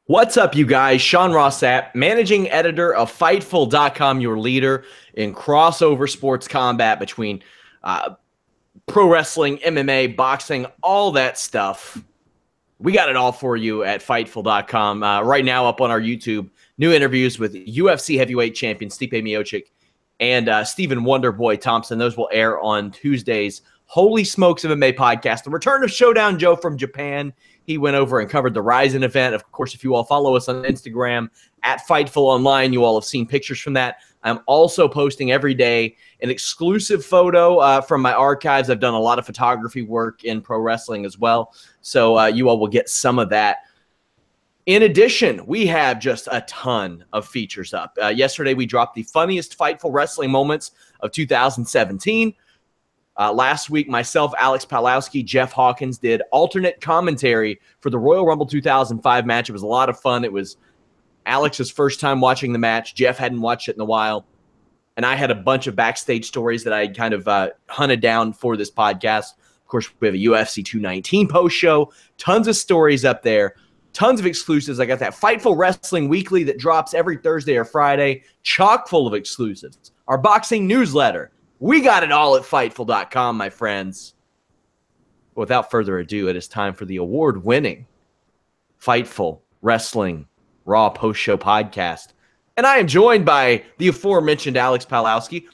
What's up, you guys? Sean Sapp, managing editor of Fightful.com, your leader in crossover sports combat between pro wrestling, MMA, boxing, all that stuff. We got it all for you at Fightful.com. Right now, up on our YouTube, new interviews with UFC heavyweight champion Stipe Miocic and Stephen Wonderboy Thompson. Those will air on Tuesdays. Holy Smokes MMA podcast. The return of Showdown Joe from Japan. He went over and covered the Ryzen event. Of course, if you all follow us on Instagram at Fightful Online, you all have seen pictures from that. I'm also posting every day an exclusive photo from my archives. I've done a lot of photography work in pro wrestling as well, so you all will get some of that. In addition, we have just a ton of features up. Yesterday, we dropped the funniest Fightful wrestling moments of 2017. Last week, myself, Alex Pawlowski, Jeff Hawkins did alternate commentary for the Royal Rumble 2005 match. It was a lot of fun. It was Alex's first time watching the match. Jeff hadn't watched it in a while. And I had a bunch of backstage stories that I kind of hunted down for this podcast. Of course, we have a UFC 219 post show. Tons of stories up there. Tons of exclusives. I got that Fightful Wrestling Weekly that drops every Thursday or Friday. Chock full of exclusives. Our boxing newsletter. We got it all at Fightful.com, my friends. Without further ado, it is time for the award-winning Fightful Wrestling Raw post-show podcast. And I am joined by the aforementioned Alex Pawlowski.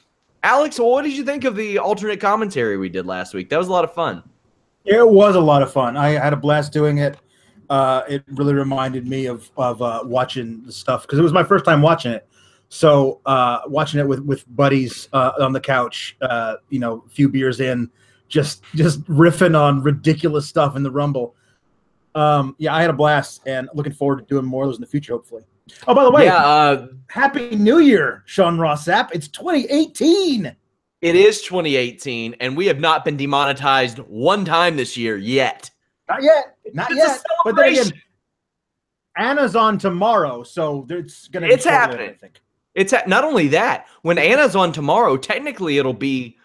Alex, what did you think of the alternate commentary we did last week? That was a lot of fun. It was a lot of fun. I had a blast doing it. It really reminded me of watching the stuff because it was my first time watching it. So watching it with buddies on the couch, a few beers in, just riffing on ridiculous stuff in the Rumble. Yeah, I had a blast and looking forward to doing more of those in the future, hopefully. Oh, by the way, Happy New Year, Sean Sapp. It's 2018. It is 2018, and we have not been demonetized one time this year yet. Not yet. Not yet. But then again, Anna's on tomorrow, so it's going to be happening. I think. It's not only that, when Anna's on tomorrow, technically it'll be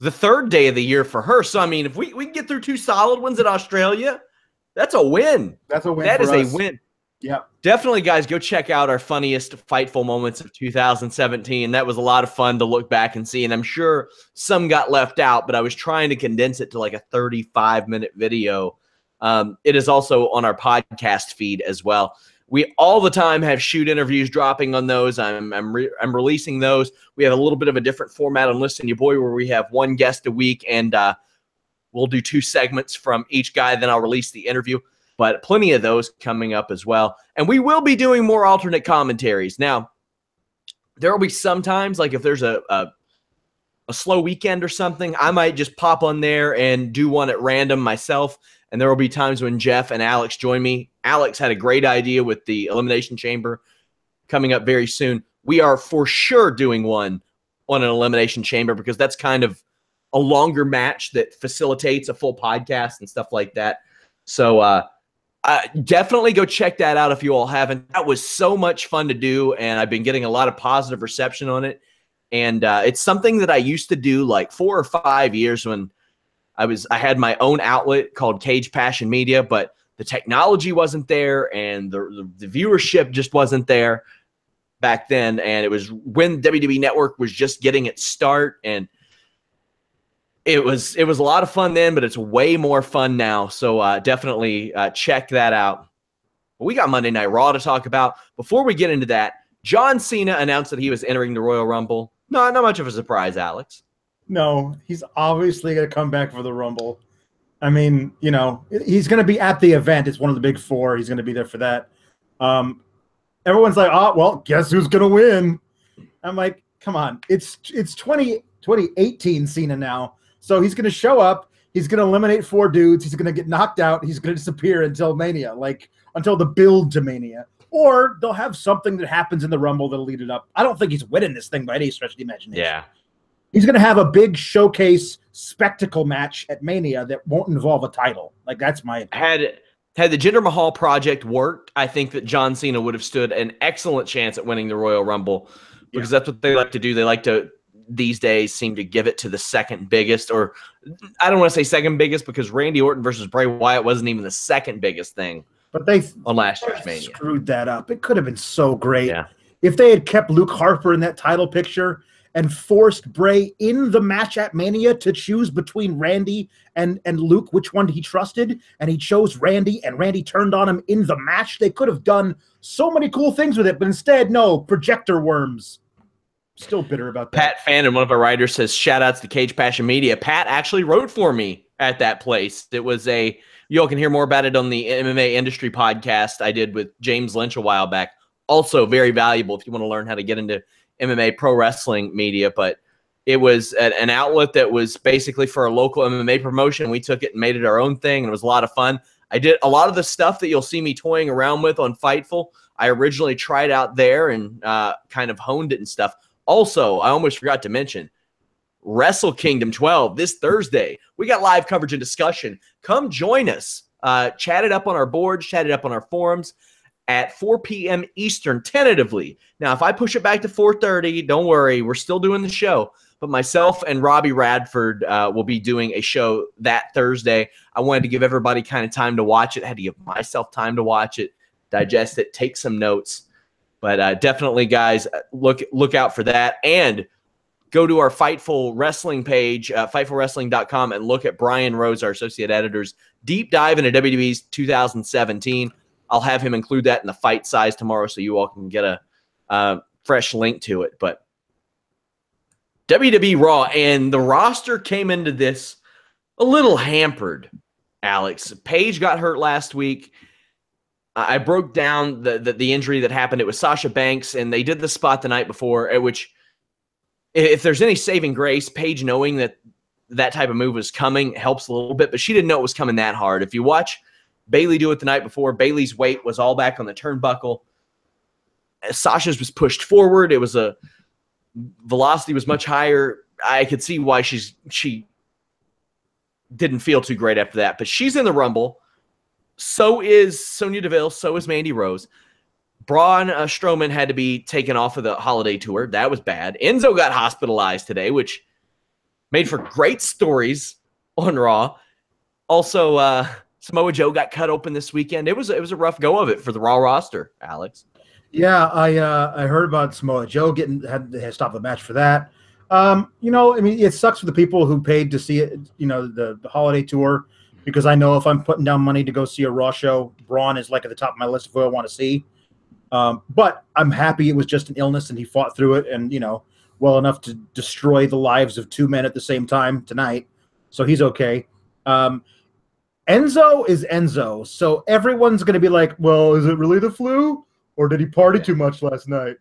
the third day of the year for her. So, I mean, if we can get through two solid ones in Australia, that's a win. That's a win. That is a win. Yeah. Definitely, guys, go check out our funniest Fightful moments of 2017. That was a lot of fun to look back and see. And I'm sure some got left out, but I was trying to condense it to like a 35-minute video. It is also on our podcast feed as well. We all the time have shoot interviews dropping on those. I'm releasing those. We have a little bit of a different format on Listen Your Boy where we have one guest a week, and we'll do two segments from each guy. Then I'll release the interview. But plenty of those coming up as well. And we will be doing more alternate commentaries. Now, there will be sometimes, like if there's a slow weekend or something, I might just pop on there and do one at random myself. And there will be times when Jeff and Alex join me. Alex had a great idea with the Elimination Chamber coming up very soon. We are for sure doing one on an Elimination Chamber because that's kind of a longer match that facilitates a full podcast and stuff like that. So definitely go check that out if you all haven't. That was so much fun to do, and I've been getting a lot of positive reception on it. And it's something that I used to do like 4 or 5 years when I had my own outlet called Cage Passion Media, but the technology wasn't there and the viewership just wasn't there back then. And it was when WWE Network was just getting its start, and it was a lot of fun then, but it's way more fun now. So definitely check that out. We got Monday Night Raw to talk about. Before we get into that, John Cena announced that he was entering the Royal Rumble. No, not much of a surprise, Alex. No, he's obviously going to come back for the Rumble. I mean, he's going to be at the event. It's one of the big four. He's going to be there for that. Everyone's like, oh, well, guess who's going to win? I'm like, come on. It's 2018 Cena now. So he's going to show up. He's going to eliminate 4 dudes. He's going to get knocked out. He's going to disappear until Mania, like until the build to Mania. Or they'll have something that happens in the Rumble that'll lead it up. I don't think he's winning this thing by any stretch of the imagination. Yeah. He's going to have a big showcase spectacle match at Mania that won't involve a title. Like, that's my opinion. Had the Jinder Mahal project worked, I think that John Cena would have stood an excellent chance at winning the Royal Rumble because that's what they like to do. They like to, these days, seem to give it to the second biggest, or I don't want to say second biggest because Randy Orton versus Bray Wyatt wasn't even the second biggest thing But they on last year's Mania. Screwed that up. It could have been so great. Yeah. If they had kept Luke Harper in that title picture and forced Bray in the match at Mania to choose between Randy and Luke, which one he trusted, and he chose Randy, and Randy turned on him in the match, they could have done so many cool things with it, but instead, no, projector worms. Still bitter about that. Pat Fannin, one of our writers, says, shout outs to Cage Passion Media. Pat actually wrote for me at that place. It was you all can hear more about it on the MMA Industry podcast I did with James Lynch a while back. Also very valuable if you want to learn how to get into MMA pro wrestling media, but it was an outlet that was basically for a local MMA promotion. We took it and made it our own thing, and it was a lot of fun. I did a lot of the stuff that you'll see me toying around with on Fightful. I originally tried out there and kind of honed it and stuff. Also, I almost forgot to mention, Wrestle Kingdom 12 this Thursday. We got live coverage and discussion. Come join us. Chat it up on our boards, chat it up on our forums at 4 p.m. Eastern, tentatively. Now, if I push it back to 4:30, don't worry. We're still doing the show. But myself and Robbie Radford will be doing a show that Thursday. I wanted to give everybody kind of time to watch it. I had to give myself time to watch it, digest it, take some notes. But definitely, guys, look out for that. And go to our Fightful Wrestling page, fightfulwrestling.com, and look at Brian Rose, our associate editor's deep dive into WWE's 2017. I'll have him include that in the fight size tomorrow so you all can get a fresh link to it. But WWE Raw, and the roster came into this a little hampered, Alex. Paige got hurt last week. I broke down the injury that happened. It was Sasha Banks, and they did the spot the night before, which, if there's any saving grace, Paige knowing that type of move was coming helps a little bit, but she didn't know it was coming that hard. If you watch Bayley do it the night before, Bayley's weight was all back on the turnbuckle. Sasha's was pushed forward. It was velocity was much higher. I could see why she didn't feel too great after that, but she's in the Rumble. So is Sonya Deville. So is Mandy Rose. Braun Strowman had to be taken off of the holiday tour. That was bad. Enzo got hospitalized today, which made for great stories on Raw. Also, Samoa Joe got cut open this weekend. It was a rough go of it for the Raw roster, Alex. Yeah, I heard about Samoa Joe had to stop the match for that. It sucks for the people who paid to see it, the holiday tour, because I know if I'm putting down money to go see a Raw show, Braun is like at the top of my list of who I want to see. But I'm happy it was just an illness and he fought through it and, well enough to destroy the lives of two men at the same time tonight. So he's okay. Enzo is Enzo. So everyone's going to be like, well, is it really the flu or did he party too much last night?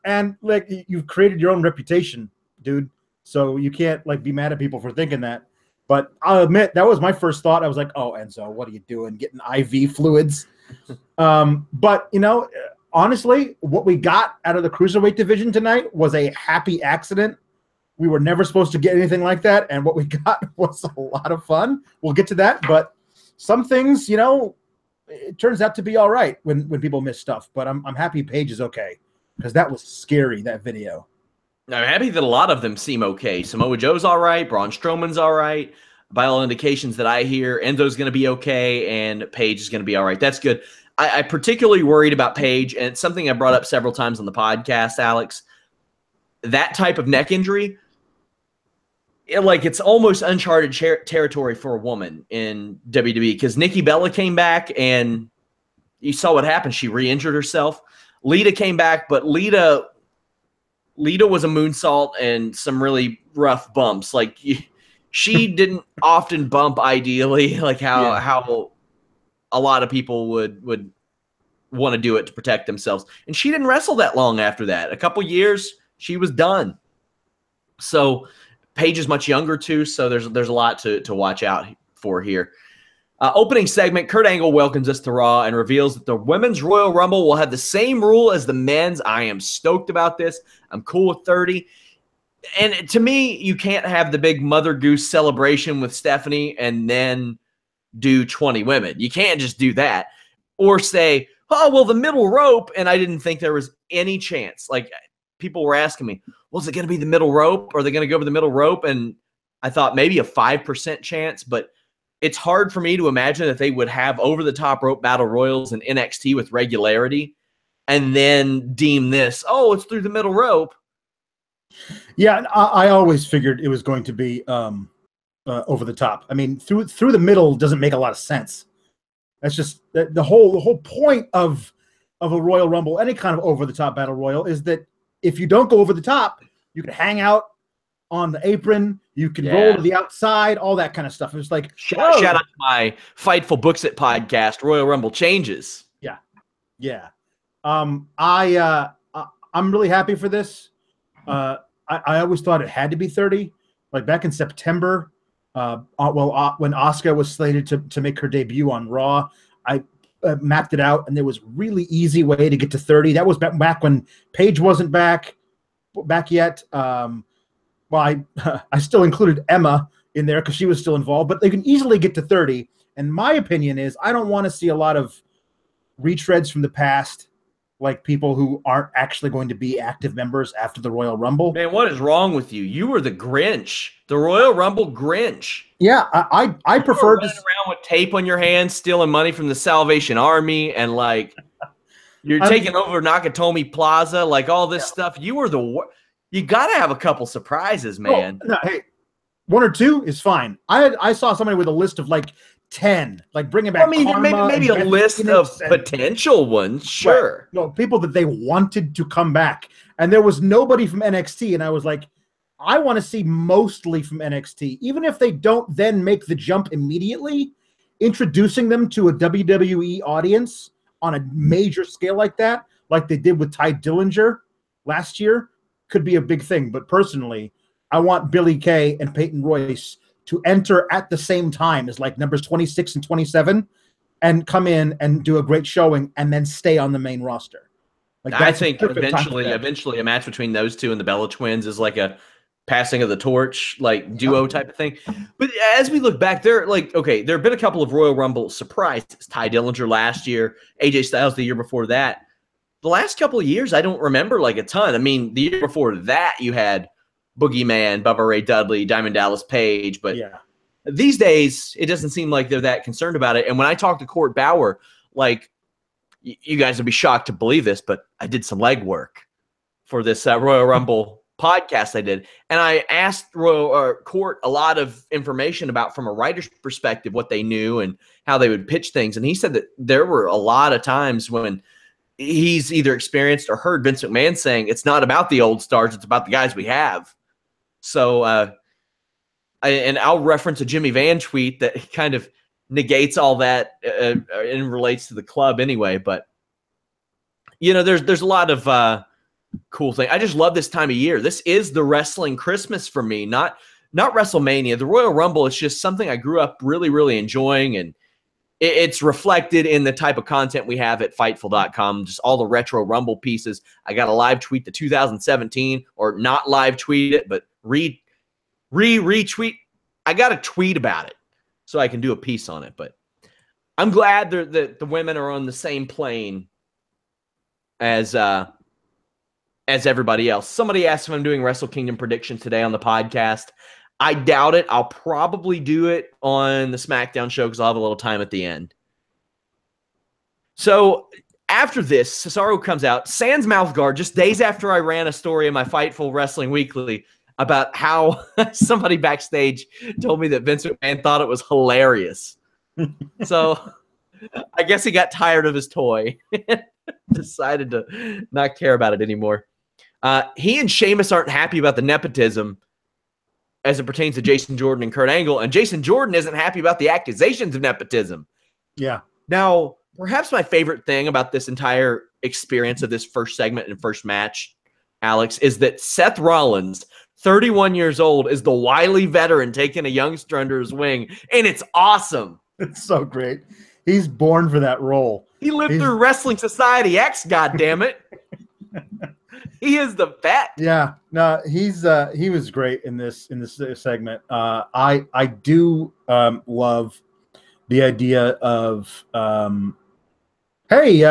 And like you've created your own reputation, dude. So you can't like be mad at people for thinking that. But I'll admit that was my first thought. I was like, oh, Enzo, what are you doing? Getting IV fluids. But, honestly, what we got out of the Cruiserweight division tonight was a happy accident. We were never supposed to get anything like that. And what we got was a lot of fun. We'll get to that. But some things, it turns out to be all right when people miss stuff. But I'm happy Paige is okay because that was scary, that video. I'm happy that a lot of them seem okay. Samoa Joe's all right. Braun Strowman's all right. By all indications that I hear, Enzo's going to be okay, and Paige is going to be all right. That's good. I particularly worried about Paige, and it's something I brought up several times on the podcast, Alex. That type of neck injury, it's almost uncharted territory for a woman in WWE because Nikki Bella came back, and you saw what happened. She re-injured herself. Lita came back, but Lita was a moonsault and some really rough bumps. She didn't often bump ideally, like how a lot of people would want to do it to protect themselves. And she didn't wrestle that long after that. A couple years, she was done. So Paige is much younger too, so there's a lot to watch out for here. Opening segment, Kurt Angle welcomes us to Raw and reveals that the Women's Royal Rumble will have the same rule as the men's. I am stoked about this. I'm cool with 30. And to me, you can't have the big Mother Goose celebration with Stephanie and then do 20 women. You can't just do that. Or say, oh, well, the middle rope, and I didn't think there was any chance. Like, people were asking me, well, is it going to be the middle rope? Or are they going to go over the middle rope? And I thought maybe a 5% chance, but it's hard for me to imagine that they would have over-the-top rope battle royals in NXT with regularity and then deem this, oh, it's through the middle rope. Yeah, I always figured it was going to be over the top. I mean, through the middle doesn't make a lot of sense. That's just the whole point of a Royal Rumble, any kind of over the top battle royal, is that if you don't go over the top, you can hang out on the apron, you can roll to the outside, all that kind of stuff. It's like shout out to my Fightful Books It podcast, Royal Rumble Changes. Yeah. I'm really happy for this. I always thought it had to be 30. Like back in September, when Asuka was slated to make her debut on Raw, I mapped it out, and there was really easy way to get to 30. That was back when Paige wasn't back yet. I still included Emma in there because she was still involved, but they can easily get to 30. And my opinion is I don't want to see a lot of retreads from the past, like people who aren't actually going to be active members after the Royal Rumble. Man, what is wrong with you? You were the Grinch, the Royal Rumble Grinch. Yeah, I prefer to running around with tape on your hands, stealing money from the Salvation Army, and like you're taking over Nakatomi Plaza, like all this stuff. You were you got to have a couple surprises, man. No, hey, 1 or 2 is fine. I saw somebody with a list of like 10, like bringing back. I mean, maybe a list of potential ones, sure. Right. No, people that they wanted to come back, and there was nobody from NXT, and I was like, I want to see mostly from NXT, even if they don't then make the jump immediately. Introducing them to a WWE audience on a major scale like that, like they did with Ty Dillinger last year, could be a big thing. But personally, I want Billie Kay and Peyton Royce to enter at the same time as like numbers 26 and 27 and come in and do a great showing and then stay on the main roster. Like I think eventually a match between those two and the Bella Twins is like a passing of the torch, like duo type of thing. But as we look back, there have been a couple of Royal Rumble surprises. Ty Dillinger last year, AJ Styles the year before that. The last couple of years, I don't remember like a ton. I mean, the year before that, you had Boogeyman, Bubba Ray Dudley, Diamond Dallas Page. But these days, it doesn't seem like they're that concerned about it. And when I talked to Court Bauer, like, you guys would be shocked to believe this, but I did some legwork for this Royal Rumble podcast I did. And I asked Court a lot of information about, from a writer's perspective, what they knew and how they would pitch things. And he said that there were a lot of times when he's either experienced or heard Vince McMahon saying, it's not about the old stars, it's about the guys we have. So, and I'll reference a Jimmy Van tweet that kind of negates all that and relates to the club anyway. But, you know, there's a lot of cool things. I just love this time of year. This is the wrestling Christmas for me, not WrestleMania. The Royal Rumble is just something I grew up really, really enjoying, and it's reflected in the type of content we have at Fightful.com, just all the retro Rumble pieces. I got a live tweet the 2017, or not live tweet it, but retweet. I got a tweet about it so I can do a piece on it. But I'm glad that the women are on the same plane as everybody else. Somebody asked if I'm doing Wrestle Kingdom predictions today on the podcast. I doubt it. I'll probably do it on the SmackDown show because I'll have a little time at the end. So after this, Cesaro comes out, sans mouth guard, just days after I ran a story in my Fightful Wrestling Weekly about how somebody backstage told me that Vince McMahon thought it was hilarious. So I guess he got tired of his toy and decided to not care about it anymore. He and Sheamus aren't happy about the nepotism as it pertains to Jason Jordan and Kurt Angle, and Jason Jordan isn't happy about the accusations of nepotism. Yeah. Now, perhaps my favorite thing about this entire experience of this first segment and first match, Alex, is that Seth Rollins, 31 years old, is the wily veteran taking a youngster under his wing, and it's awesome. It's so great. He's born for that role. He lived through Wrestling Society X, goddammit. He is the vet. Yeah, no, he was great in this segment. I do love the idea of hey,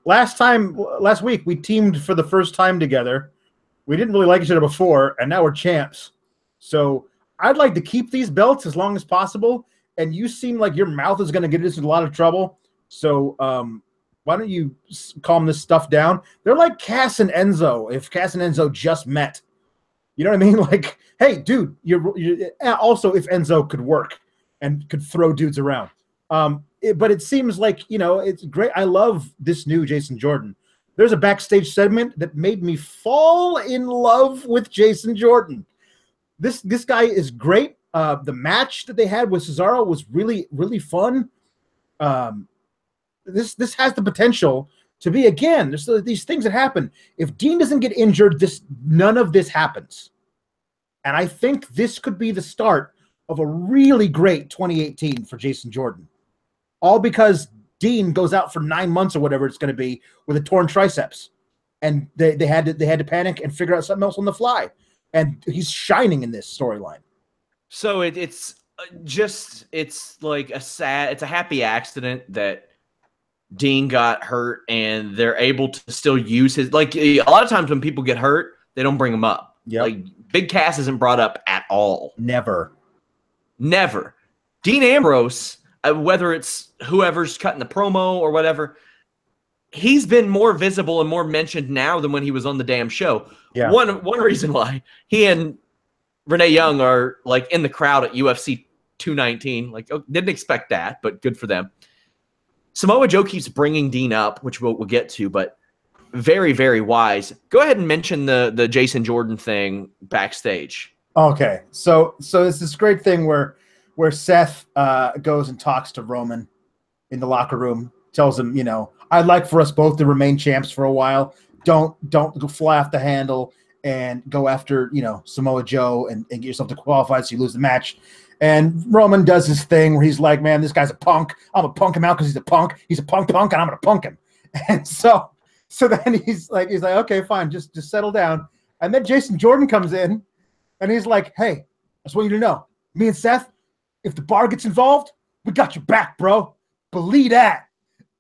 last week we teamed for the first time together. We didn't really like each other before, and now we're champs. So I'd like to keep these belts as long as possible, and you seem like your mouth is going to get us in a lot of trouble. So why don't you calm this stuff down? They're like Cass and Enzo. If Cass and Enzo just met, you know what I mean? Like, hey, dude, you're also if Enzo could work and could throw dudes around. But it seems like, it's great. I love this new Jason Jordan. There's a backstage segment that made me fall in love with Jason Jordan. This guy is great. The match that they had with Cesaro was really, really fun. This has the potential to be, again, there's these things that happen. If Dean doesn't get injured, none of this happens. And I think this could be the start of a really great 2018 for Jason Jordan. All because Dean goes out for 9 months or whatever it's going to be with a torn triceps. And they had to panic and figure out something else on the fly. And he's shining in this storyline. So it's like it's a happy accident that Dean got hurt and they're able to still use his, like, a lot of times when people get hurt, they don't bring him up. Yep. Like, Big Cass isn't brought up at all. Never. Dean Ambrose, whether it's whoever's cutting the promo or whatever, he's been more visible and more mentioned now than when he was on the damn show. Yeah. One reason why he and Renee Young are like in the crowd at UFC 219. Like, didn't expect that, but good for them. Samoa Joe keeps bringing Dean up, which we'll get to, but very, very wise. Go ahead and mention the Jason Jordan thing backstage. Okay, so it's this great thing where Seth goes and talks to Roman in the locker room, tells him, I'd like for us both to remain champs for a while. Don't go fly off the handle and go after, Samoa Joe and get yourself to qualify so you lose the match. And Roman does his thing where he's like, man, this guy's a punk. I'm going to punk him out because he's a punk. He's a punk, and I'm going to punk him. And so then he's like, okay, fine, just settle down. And then Jason Jordan comes in, and he's like, hey, I just want you to know, me and Seth, if the bar gets involved, we got your back, bro. Believe that.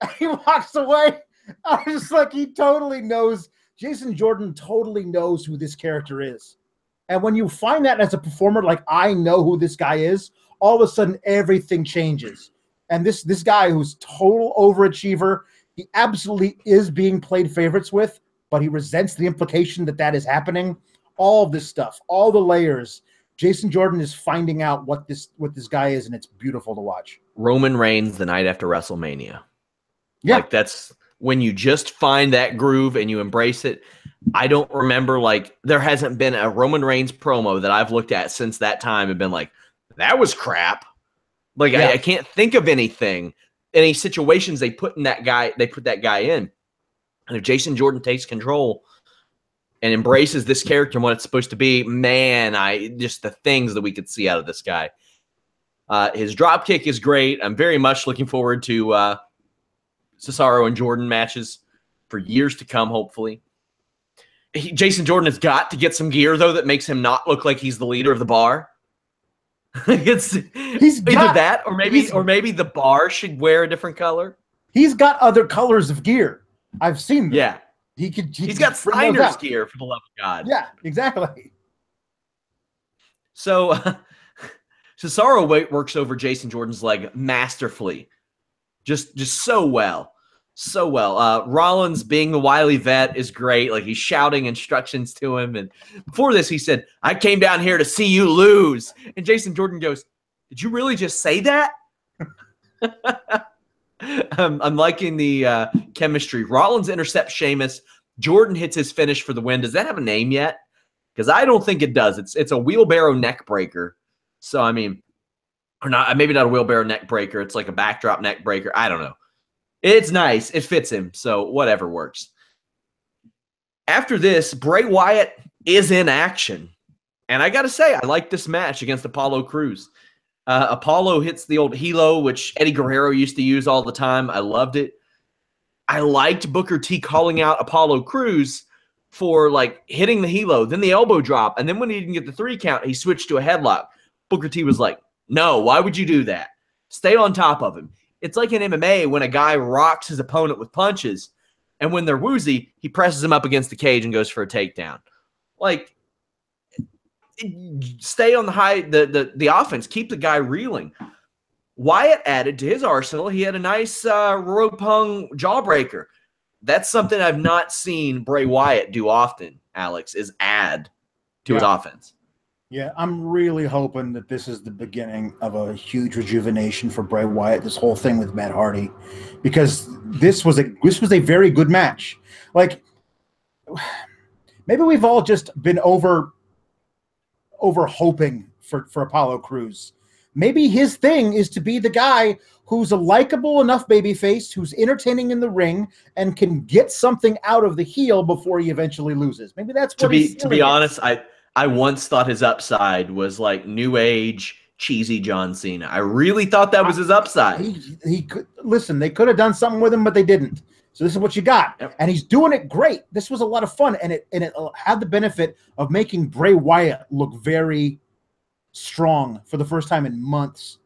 And he walks away. I was just like, he totally knows. Jason Jordan totally knows who this character is. And when you find that as a performer, like, I know who this guy is, all of a sudden everything changes. And this guy who's total overachiever, he absolutely is being played favorites with, but he resents the implication that is happening. All of this stuff, all the layers. Jason Jordan is finding out what this guy is, and it's beautiful to watch. Roman Reigns the night after WrestleMania. Yeah. Like, that's when you just find that groove and you embrace it. I don't remember, like, there hasn't been a Roman Reigns promo that I've looked at since that time and been like, that was crap. Like, yeah. I can't think of any situations they put that guy in. And if Jason Jordan takes control and embraces this character and what it's supposed to be, man, just the things that we could see out of this guy. His drop kick is great. I'm very much looking forward to Cesaro and Jordan matches for years to come, hopefully. Jason Jordan has got to get some gear, though, that makes him not look like he's the leader of the bar. He's either that, or maybe the bar should wear a different color. He's got other colors of gear. I've seen them. Yeah. He's got Steiner's gear, for the love of God. Yeah, exactly. So Cesaro works over Jason Jordan's leg masterfully. Just so well. So well. Rollins, being the wily vet, is great. Like, he's shouting instructions to him. And before this, he said, I came down here to see you lose. And Jason Jordan goes, did you really just say that? I'm liking the chemistry. Rollins intercepts Sheamus. Jordan hits his finish for the win. Does that have a name yet? Because I don't think it does. It's a wheelbarrow neck breaker. So, I mean, or not, maybe not a wheelbarrow neck breaker. It's like a backdrop neck breaker. I don't know. It's nice. It fits him. So whatever works. After this, Bray Wyatt is in action. And I got to say, I like this match against Apollo Crews. Apollo hits the old helo, which Eddie Guerrero used to use all the time. I loved it. I liked Booker T calling out Apollo Crews for, like, hitting the helo, then the elbow drop. And then when he didn't get the 3 count, he switched to a headlock. Booker T was like, no, why would you do that? Stay on top of him. It's like in MMA when a guy rocks his opponent with punches, and when they're woozy, he presses him up against the cage and goes for a takedown. Like, stay on the offense. Keep the guy reeling. Wyatt added to his arsenal. He had a nice rope hung jawbreaker. That's something I've not seen Bray Wyatt do often, Alex, is add to his offense. Yeah, I'm really hoping that this is the beginning of a huge rejuvenation for Bray Wyatt, this whole thing with Matt Hardy, because this was a very good match. Like, maybe we've all just been over hoping for Apollo Crews. Maybe his thing is to be the guy who's a likable enough babyface, who's entertaining in the ring, and can get something out of the heel before he eventually loses. Maybe that's what to be honest, I once thought his upside was like new age cheesy John Cena. I really thought that was his upside. He could listen. They could have done something with him, but they didn't. So this is what you got, and he's doing it great. This was a lot of fun, and it had the benefit of making Bray Wyatt look very strong for the first time in months.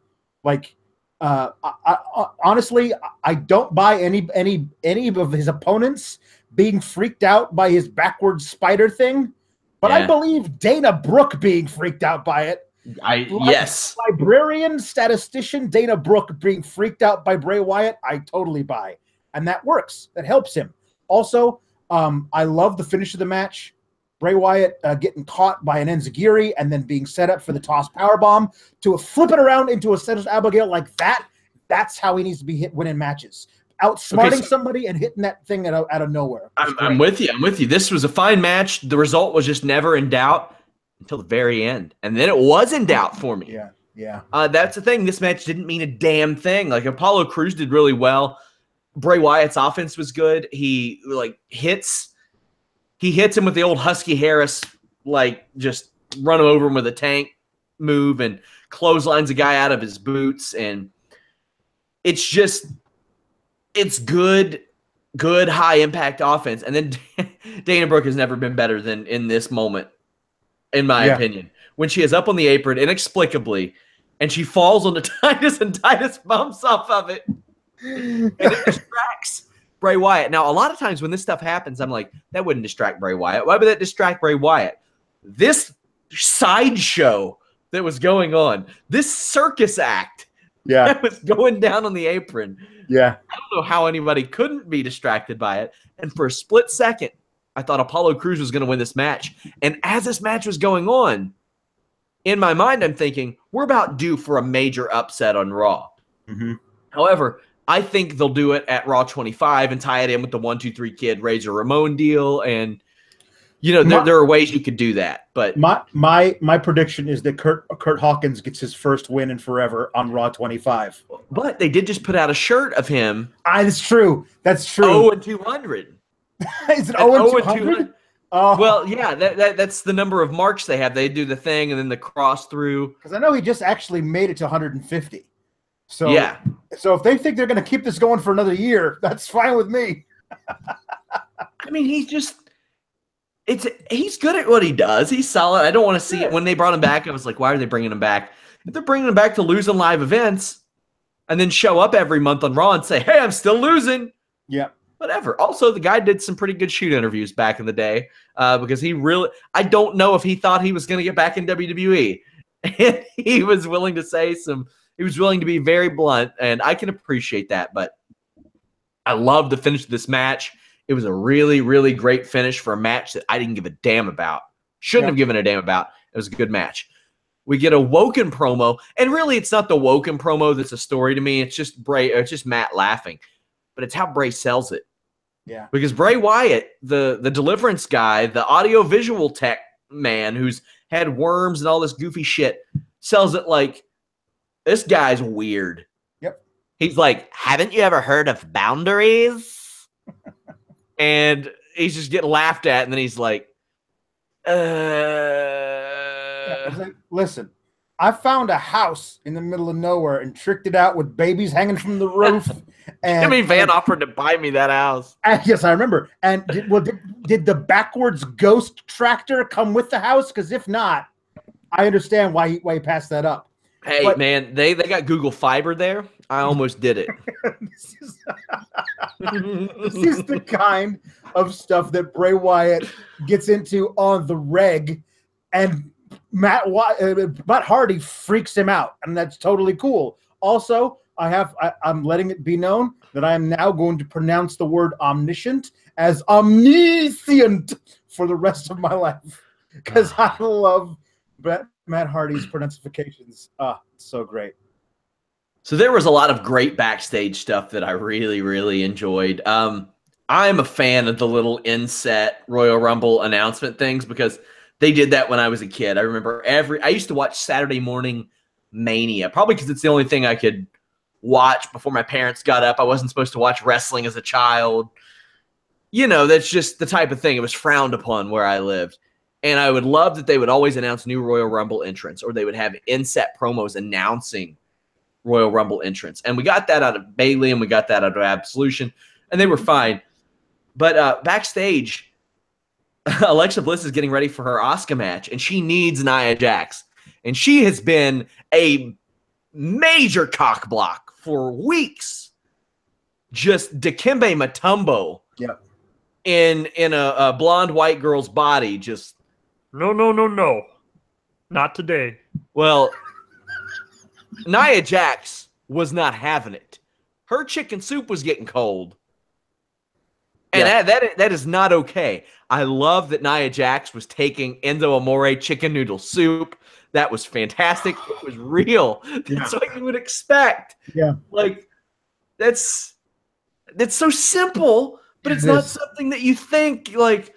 Like, honestly, I don't buy any of his opponents being freaked out by his backwards spider thing. But I believe Dana Brooke being freaked out by it. Yes. Librarian, statistician Dana Brooke being freaked out by Bray Wyatt, I totally buy. And that works. That helps him. Also, I love the finish of the match. Bray Wyatt getting caught by an Enziguri and then being set up for the toss powerbomb to flip it around into a Cedric Abigail like that. That's how he needs to be winning matches. Outsmarting somebody and hitting that thing out of nowhere. I'm with you. I'm with you. This was a fine match. The result was just never in doubt until the very end. And then it was in doubt for me. Yeah. That's the thing. This match didn't mean a damn thing. Like, Apollo Crews did really well. Bray Wyatt's offense was good. He hits him with the old Husky Harris, like just run him over him with a tank move and clotheslines a guy out of his boots. And it's good high impact offense. And then Dana Brooke has never been better than in this moment, in my opinion. When she is up on the apron inexplicably and she falls onto Titus and Titus bumps off of it. And it distracts Bray Wyatt. Now, a lot of times when this stuff happens, I'm like, that wouldn't distract Bray Wyatt. Why would that distract Bray Wyatt? This sideshow that was going on, this circus act that was going down on the apron. Yeah. I don't know how anybody couldn't be distracted by it. And for a split second, I thought Apollo Crews was going to win this match. And as this match was going on, in my mind, I'm thinking, we're about due for a major upset on Raw. Mm-hmm. However, I think they'll do it at Raw 25 and tie it in with the 1-2-3 Kid Razor Ramon deal. And, there are ways you could do that. But my prediction is that Kurt Hawkins gets his first win in forever on Raw 25. But they did just put out a shirt of him. That's true. That's true. 0-200. Is it 0-200? Oh. Well, yeah, that's the number of marks they have. They do the thing and then the cross through. Because I know he just actually made it to 150. So yeah. So if they think they're going to keep this going for another year, that's fine with me. I mean, he's good at what he does. He's solid. I don't want to see it. When they brought him back, I was like, why are they bringing him back? If they're bringing him back to losing live events and then show up every month on Raw and say, hey, I'm still losing. Yeah. Whatever. Also, the guy did some pretty good shoot interviews back in the day because I don't know if he thought he was going to get back in WWE. And he was willing to he was willing to be very blunt, and I can appreciate that. But I love the finish of this match. It was a really, really great finish for a match that I didn't give a damn about. Shouldn't have given a damn about. It was a good match. We get a Woken promo, and really it's not the Woken promo that's a story to me. It's just Matt laughing. But it's how Bray sells it. Yeah. Because Bray Wyatt, the deliverance guy, the audio-visual tech man who's had worms and all this goofy shit, sells it like, this guy's weird. Yep. He's like, haven't you ever heard of boundaries? And he's just getting laughed at, and then he's like, listen, I found a house in the middle of nowhere and tricked it out with babies hanging from the roof. And Jimmy Van offered to buy me that house. Yes, I remember. And did the backwards ghost tractor come with the house? Because if not, I understand why he passed that up. Hey, man, they got Google Fiber there. I almost did it. This is the kind of stuff that Bray Wyatt gets into on the reg, and Matt Hardy freaks him out, and that's totally cool. Also, I'm letting it be known that I am now going to pronounce the word omniscient as omniscient for the rest of my life because I love Matt Hardy's pronunciations. So great. So there was a lot of great backstage stuff that I really, really enjoyed. I'm a fan of the little inset Royal Rumble announcement things because they did that when I was a kid. I remember I used to watch Saturday Morning Mania, probably because it's the only thing I could watch before my parents got up. I wasn't supposed to watch wrestling as a child. You know, that's just the type of thing. It was frowned upon where I lived. And I would love that they would always announce new Royal Rumble entrants, or they would have inset promos announcing Royal Rumble entrants. And we got that out of Bayley, and we got that out of Absolution, and they were fine. But backstage, Alexa Bliss is getting ready for her Asuka match, and she needs Nia Jax. And she has been a major cock block for weeks. Just Dikembe Mutombo in a blonde white girl's body. Just no. Not today. Well, Nia Jax was not having it. Her chicken soup was getting cold. And that is not okay. I love that Nia Jax was taking Enzo Amore chicken noodle soup. That was fantastic. It was real. That's what you would expect. Yeah. Like, that's so simple, but it's not something that you think, like,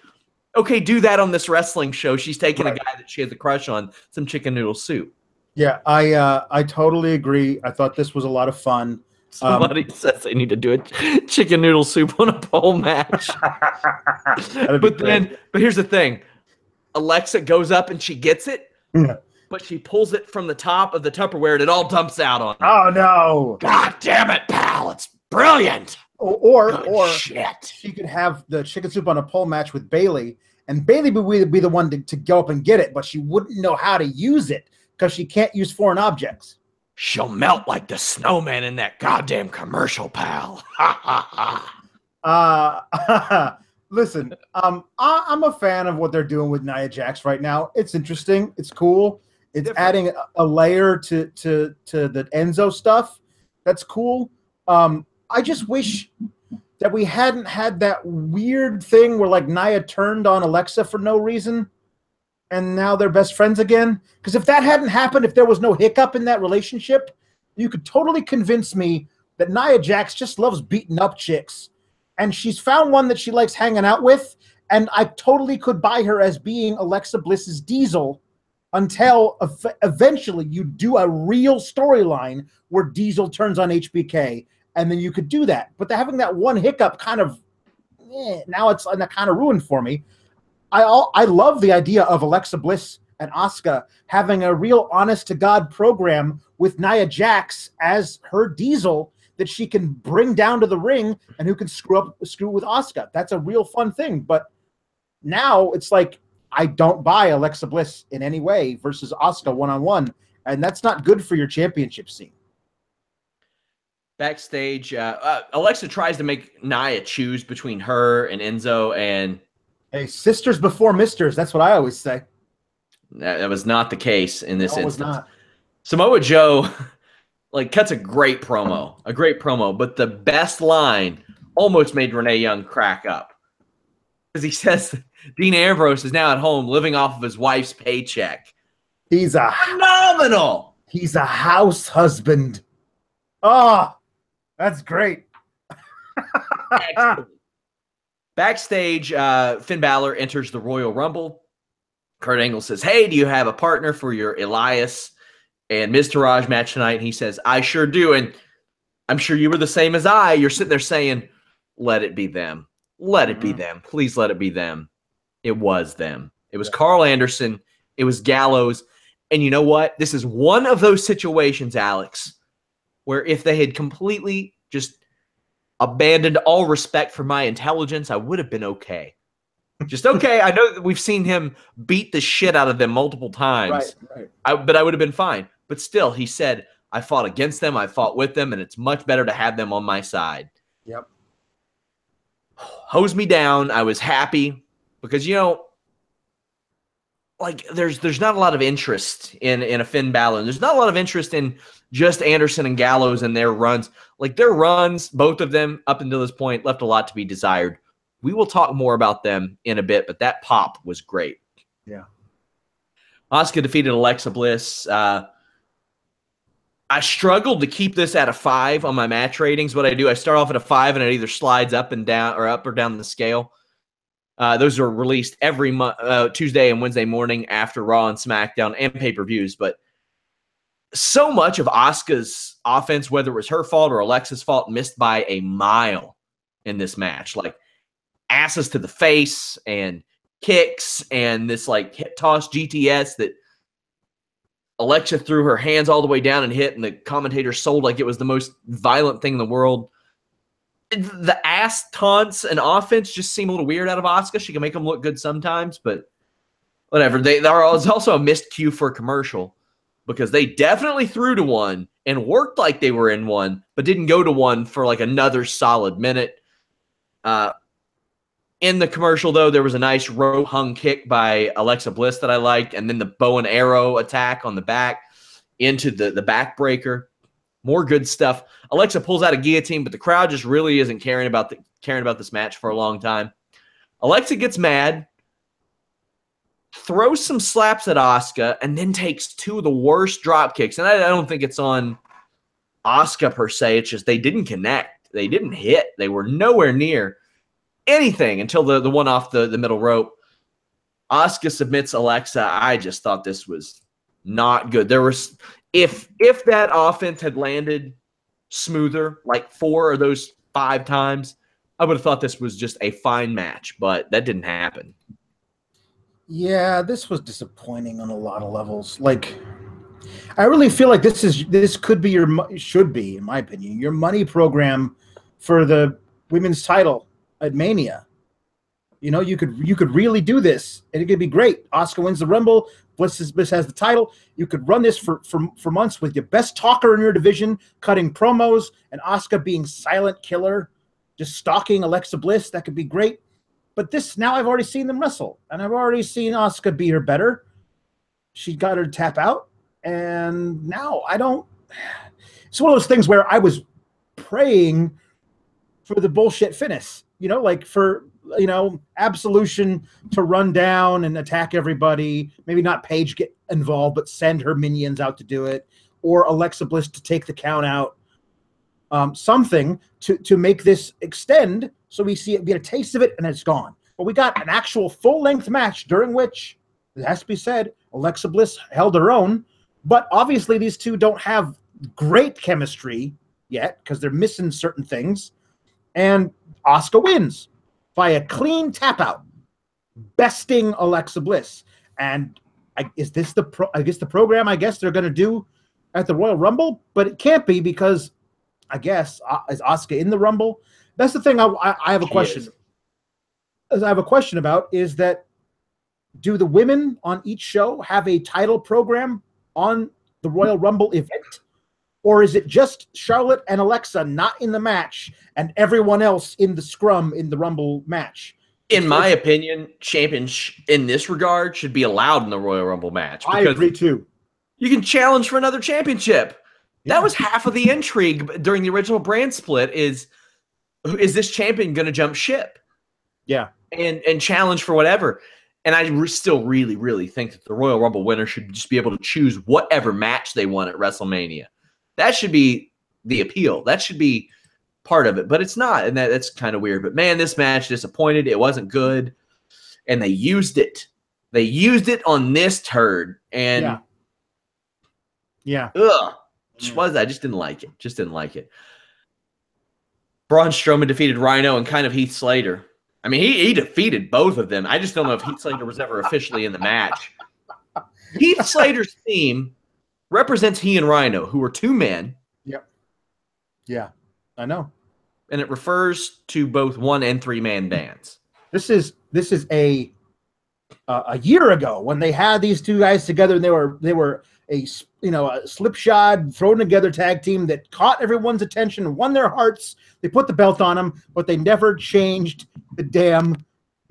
okay, do that on this wrestling show. She's taking a guy that she has a crush on, some chicken noodle soup. Yeah, I totally agree. I thought this was a lot of fun. Somebody says they need to do a chicken noodle soup on a pole match. But here's the thing. Alexa goes up and she gets it, but she pulls it from the top of the Tupperware and it all dumps out on her. Oh, no. God damn it, pal. It's brilliant. Or shit. She could have the chicken soup on a pole match with Bayley, and Bayley would be the one to go up and get it, but she wouldn't know how to use it because she can't use foreign objects. She'll melt like the snowman in that goddamn commercial, pal. Listen, I'm a fan of what they're doing with Nia Jax right now. It's interesting. It's cool. It's adding a layer to the Enzo stuff. That's cool. I just wish that we hadn't had that weird thing where like Nia turned on Alexa for no reason. And now they're best friends again. Because if that hadn't happened, if there was no hiccup in that relationship, you could totally convince me that Nia Jax just loves beating up chicks. And she's found one that she likes hanging out with. And I totally could buy her as being Alexa Bliss's Diesel until eventually you do a real storyline where Diesel turns on HBK. And then you could do that. But having that one hiccup kind of, now it's kind of ruined for me. I love the idea of Alexa Bliss and Asuka having a real honest-to-God program with Nia Jax as her Diesel that she can bring down to the ring and who can screw with Asuka. That's a real fun thing. But now it's like I don't buy Alexa Bliss in any way versus Asuka one-on-one, and that's not good for your championship scene. Backstage, Alexa tries to make Nia choose between her and Enzo, and hey, sisters before misters. That's what I always say. That was not the case in this instance. Not. Samoa Joe cuts a great promo, but the best line almost made Renee Young crack up. Because he says Dean Ambrose is now at home living off of his wife's paycheck. He's phenomenal. He's a house husband. Oh, that's great. Excellent. Backstage, Finn Balor enters the Royal Rumble. Kurt Angle says, hey, do you have a partner for your Elias and Miz Taraj match tonight? And he says, I sure do. And I'm sure you were the same as I. You're sitting there saying, let it be them. Let it be them. Please let it be them. It was them. It was Carl Anderson. It was Gallows. And you know what? This is one of those situations, Alex, where if they had completely just abandoned all respect for my intelligence, I would have been okay. Just okay. I know that we've seen him beat the shit out of them multiple times. Right. But I would have been fine. But still, he said, I fought against them. I fought with them, and it's much better to have them on my side. Yep. Hose me down. I was happy because, like there's not a lot of interest in a Finn Balor. There's not a lot of interest in just Anderson and Gallows and their runs. Like their runs, both of them up until this point, left a lot to be desired. We will talk more about them in a bit, but that pop was great. Yeah. Asuka defeated Alexa Bliss. I struggled to keep this at a 5 on my match ratings. What I do, I start off at a 5 and it either slides up and down or up or down the scale. Those are released every Tuesday and Wednesday morning after Raw and SmackDown and pay-per-views. But so much of Asuka's offense, whether it was her fault or Alexa's fault, missed by a mile in this match. Like asses to the face and kicks and this like hip toss GTS that Alexa threw her hands all the way down and hit, and the commentator sold like it was the most violent thing in the world. The ass taunts and offense just seem a little weird out of Asuka. She can make them look good sometimes, but whatever. There was also a missed cue for a commercial because they definitely threw to one and worked like they were in one, but didn't go to one for like another solid minute. In the commercial, though, there was a nice rope hung kick by Alexa Bliss that I liked, and then the bow and arrow attack on the back into the backbreaker. More good stuff. Alexa pulls out a guillotine, but the crowd just really isn't caring about this match for a long time. Alexa gets mad, throws some slaps at Asuka, and then takes 2 of the worst drop kicks. And I don't think it's on Asuka per se. It's just they didn't connect. They didn't hit. They were nowhere near anything until the one off the middle rope. Asuka submits Alexa. I just thought this was not good. There was if that offense had landed smoother, like 4 of those 5 times, I would have thought this was just a fine match, but that didn't happen. Yeah, this was disappointing on a lot of levels. Like, I really feel like this could be should be, in my opinion, your money program for the women's title at Mania. You know, you could really do this, and it could be great. Asuka wins the Rumble. Bliss has the title. You could run this for months with your best talker in your division, cutting promos, and Asuka being silent killer, just stalking Alexa Bliss. That could be great. But this, now I've already seen them wrestle, and I've already seen Asuka beat her better. She got her to tap out, and now I don't. It's one of those things where I was praying for the bullshit finish. You know, like for, Absolution to run down and attack everybody. Maybe not Paige get involved, but send her minions out to do it. Or Alexa Bliss to take the count out. Something to make this extend so we get a taste of it and it's gone. But we got an actual full-length match during which, it has to be said, Alexa Bliss held her own. But obviously these two don't have great chemistry yet because they're missing certain things. And Asuka wins by a clean tap out, besting Alexa Bliss. And is this the program I guess they're going to do at the Royal Rumble? But it can't be because I guess is Asuka in the Rumble? That's the thing I have a question. I have a question about is that do the women on each show have a title program on the Royal Rumble event? Or is it just Charlotte and Alexa not in the match and everyone else in the scrum in the Rumble match? In my opinion, champions in this regard should be allowed in the Royal Rumble match. I agree too. You can challenge for another championship. Yeah. That was half of the intrigue during the original brand split is this champion going to jump ship? Yeah. And challenge for whatever. And I still really, really think that the Royal Rumble winner should just be able to choose whatever match they want at WrestleMania. That should be the appeal. That should be part of it, but it's not, and that's kind of weird. But man, this match disappointed. It wasn't good, and they used it. They used it on this turd, and yeah. I just didn't like it. Just didn't like it. Braun Strowman defeated Rhino and kind of Heath Slater. I mean, he defeated both of them. I just don't know if Heath Slater was ever officially in the match. Heath Slater's theme represents he and Rhino, who are 2 men. Yep. Yeah, I know. And it refers to both 1- and 3-man bands. This is a year ago when they had these 2 guys together, and they were a slipshod thrown together tag team that caught everyone's attention, won their hearts. They put the belt on them, but they never changed the damn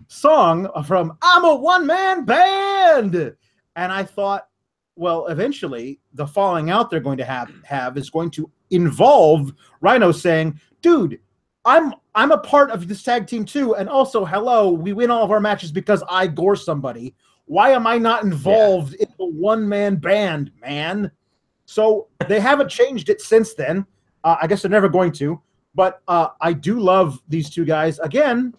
song from "I'm a one-man band." And I thought, well, eventually the falling out they're going to have is going to involve Rhino saying, dude, I'm a part of this tag team too. And also, hello, we win all of our matches because I gore somebody. Why am I not involved in the one-man band, man? So they haven't changed it since then. I guess they're never going to. But I do love these two guys, again,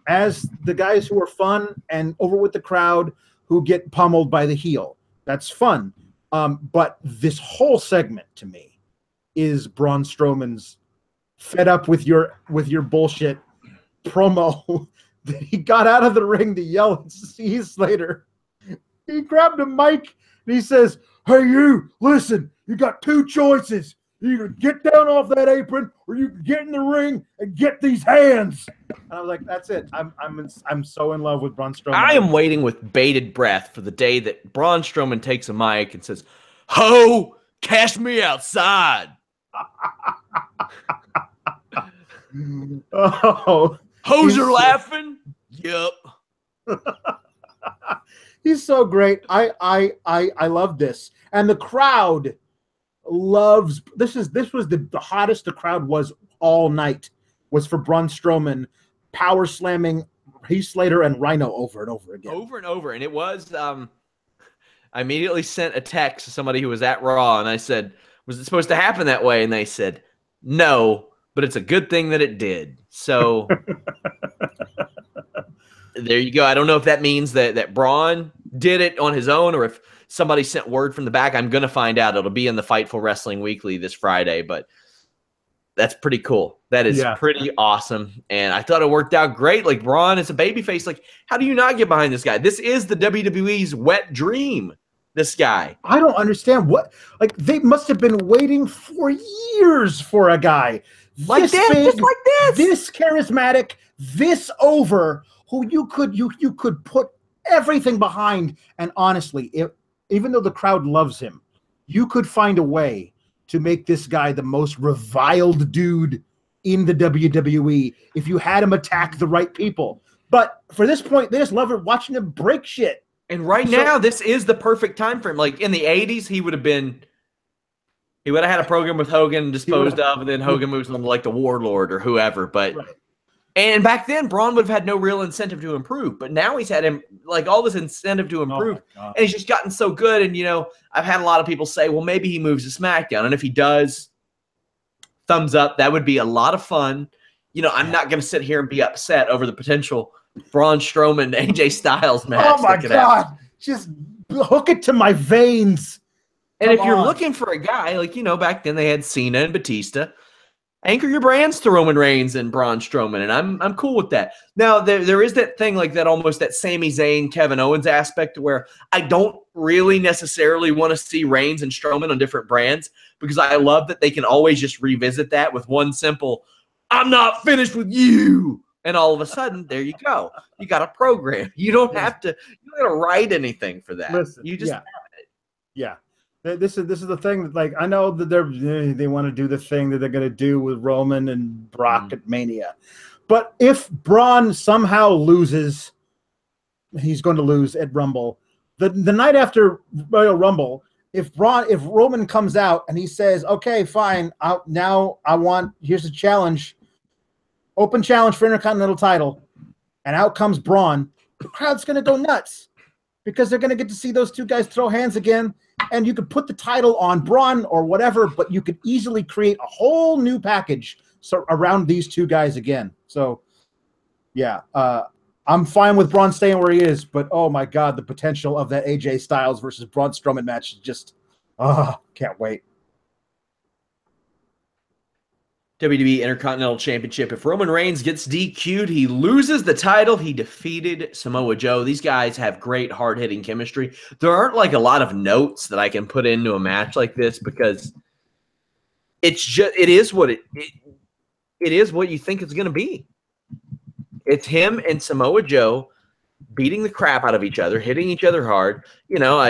as the guys who are fun and over with the crowd who get pummeled by the heel. That's fun. But this whole segment to me is Braun Strowman's fed up with your bullshit promo that he got out of the ring to yell at Heath Slater. He grabbed a mic and he says, hey, you, listen, you got two choices. You can get down off that apron or you can get in the ring and get these hands. And I was like, that's it. I'm so in love with Braun Strowman. I am waiting with bated breath for the day that Braun Strowman takes a mic and says, ho, cash me outside. Oh, Hoes are laughing? Yep. He's so great. I love this. And the crowd loves this was the hottest the crowd was all night was for Braun Strowman power slamming Heath Slater and Rhino over and over again. Over and over. And it was I immediately sent a text to somebody who was at Raw and I said, was it supposed to happen that way? And they said, no, but it's a good thing that it did. So there you go. I don't know if that means that Braun did it on his own or if somebody sent word from the back. I'm going to find out. It'll be in the Fightful Wrestling Weekly this Friday, but that's pretty cool. That is pretty awesome. And I thought it worked out great. Like, Braun is a babyface. Like, how do you not get behind this guy? This is the WWE's wet dream, this guy. I don't understand what, like, they must have been waiting for years for a guy like this, big, just like this charismatic, this over, who you could put everything behind. And honestly, even though the crowd loves him, you could find a way to make this guy the most reviled dude in the WWE if you had him attack the right people. But for this point, they just love it watching him break shit. And right now, this is the perfect time for him. Like, in the 80s, he would have had a program with Hogan disposed of, and then Hogan moves on to, like, the Warlord or whoever. But and back then, Braun would have had no real incentive to improve. But now he's had him, like, all this incentive to improve. And he's just gotten so good. And, you know, I've had a lot of people say, well, maybe he moves to SmackDown. And if he does, thumbs up. That would be a lot of fun. You know, I'm not going to sit here and be upset over the potential Braun Strowman AJ Styles match. Oh, my God. Just hook it to my veins. And if you're looking for a guy, like, you know, back then they had Cena and Batista. Anchor your brands to Roman Reigns and Braun Strowman, and I'm cool with that. Now, there is that thing, like that almost that Sami Zayn, Kevin Owens aspect where I don't really necessarily want to see Reigns and Strowman on different brands because I love that they can always just revisit that with one simple, I'm not finished with you. And all of a sudden, there you go. You got a program. You don't have to write anything for that. Listen, you just have it. Yeah. This is the thing that, like, I know that they want to do the thing that they're going to do with Roman and Brock at Mania, but if Braun somehow loses, he's going to lose at Rumble. The night after Royal Rumble, if Roman comes out and he says, "Okay, fine, here's a challenge, open challenge for Intercontinental title," and out comes Braun, the crowd's going to go nuts because they're going to get to see those two guys throw hands again. And you could put the title on Braun or whatever, but you could easily create a whole new package around these two guys again. So, yeah, I'm fine with Braun staying where he is, but oh my God, the potential of that AJ Styles versus Braun Strowman match is just, can't wait. WWE Intercontinental Championship. If Roman Reigns gets DQ'd, he loses the title. He defeated Samoa Joe. These guys have great hard-hitting chemistry. There aren't like a lot of notes that I can put into a match like this because it is what you think it's going to be. It's him and Samoa Joe beating the crap out of each other, hitting each other hard. You know,